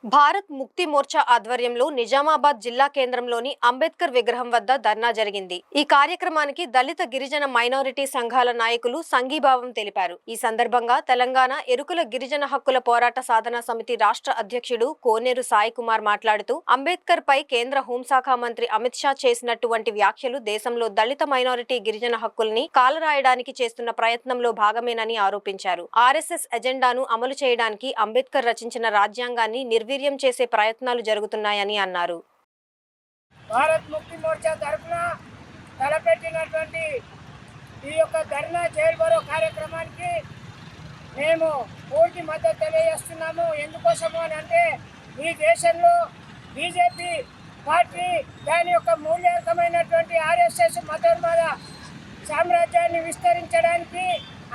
భారత్ ముక్తి మోర్చా ఆధ్వర్యంలో నిజామాబాద్ జిల్లా కేంద్రంలోని అంబేద్కర్ విగ్రహం వద్ద ధర్నా జరిగింది. ఈ కార్యక్రమానికి దళిత గిరిజన మైనారిటీ సంఘాల నాయకులు సంఘీభావం తెలిపారు. ఈ సందర్భంగా తెలంగాణ ఎరుకుల గిరిజన హక్కుల పోరాట సాధన సమితి రాష్ట్ర అధ్యక్షుడు కోనేరు సాయి కుమార్ మాట్లాడుతూ అంబేద్కర్ పై కేంద్ర హోంశాఖ మంత్రి అమిత్ షా చేసినటువంటి వ్యాఖ్యలు దేశంలో దళిత మైనారిటీ గిరిజన హక్కుల్ని కాలరాయడానికి చేస్తున్న ప్రయత్నంలో భాగమేనని ఆరోపించారు. ఆర్ఎస్ఎస్ ఎజెండాను అమలు చేయడానికి అంబేద్కర్ రచించిన రాజ్యాంగాన్ని నిర్వీర్యం చేసే ప్రయత్నాలు జరుగుతున్నాయని అన్నారు. భారత్ ముక్తి మోర్చా తరఫున తలపెట్టినటువంటి ఈ యొక్క ధర్నా జైల్ బరో కార్యక్రమానికి మేము పూర్తి మద్దతు తెలియజేస్తున్నాము. ఎందుకోసము అని అంటే ఈ దేశంలో బీజేపీ పార్టీ దాని యొక్క మూల్యాంకమైనటువంటి ఆర్ఎస్ఎస్ మతోన్మాద సామ్రాజ్యాన్ని విస్తరించడానికి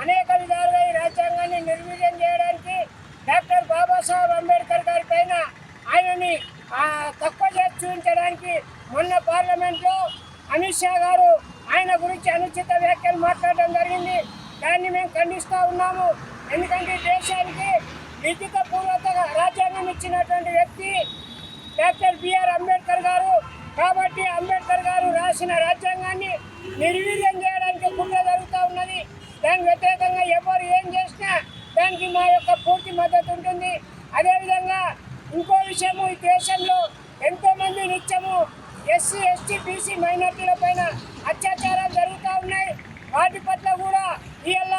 అనేక విధాలుగా ఈ రాజ్యాంగాన్ని నిర్వీర్యం చేయడానికి డాక్టర్ బాబాసాహెబ్ అంబేద్కర్ గారి పైన ఆయనని తక్కువ చేసి చూపించడానికి మొన్న పార్లమెంట్లో అమిత్ షా గారు ఆయన గురించి అనుచిత వ్యాఖ్యలు మాట్లాడడం జరిగింది. దాన్ని మేము ఖండిస్తూ ఉన్నాము. ఎందుకంటే దేశానికి లిఖిత పూర్వక రాజ్యాంగం ఇచ్చినటువంటి వ్యక్తి డాక్టర్ బిఆర్ అంబేద్కర్ గారు. కాబట్టి అంబేద్కర్ గారు రాసిన రాజ్యాంగాన్ని నిర్వీర్యం చేయడానికి కుట్ర జరుగుతూ ఉన్నది. దానికి వ్యతిరేకంగా ఎవరు ఏం చేసినా దానికి మా యొక్క పూర్తి మద్దతు ఉంటుంది. అదేవిధంగా ఇంకో విషయము, ఈ దేశంలో ఎంతోమంది నిత్యము ఎస్సీ ఎస్టీ బీసీ మైనార్టీల పైన అత్యాచారాలు జరుగుతూ ఉన్నాయి. వాటి పట్ల కూడా ఇవాళ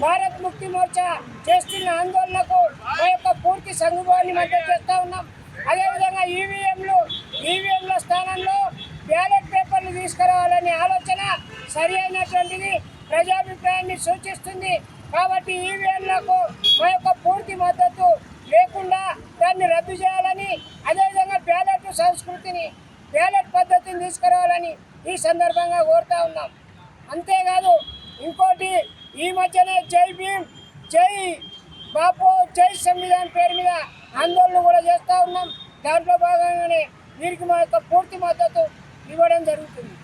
భారత్ ముక్తి మోర్చా చేస్తున్న ఆందోళనకు మా యొక్క పూర్తి సంఘీభావాన్ని మద్దతు చేస్తూ ఉన్నాం. అదేవిధంగా ఈవీఎంల స్థానంలో బ్యాలెట్ పేపర్లు తీసుకురావాలనే ఆలోచన సరి అయినటువంటిది, ప్రజాభిప్రాయాన్ని సూచిస్తుంది. కాబట్టి ఈవీఎంలకు మా యొక్క పూర్తి మద్దతు లేకుండా దాన్ని రద్దు చేయాలని, అదేవిధంగా బ్యాలెట్ సంస్కృతిని బ్యాలెట్ పద్ధతిని తీసుకురావాలని ఈ సందర్భంగా కోరుతూ ఉన్నాం. అంతేకాదు ఇంకోటి, ఈ మధ్యనే జై భీమ్, జై బాపు, జై సంవిధాన్ పేరు మీద ఆందోళన కూడా చేస్తూ ఉన్నాం. దాంట్లో భాగంగానే వీరికి మా యొక్క పూర్తి మద్దతు ఇవ్వడం జరుగుతుంది.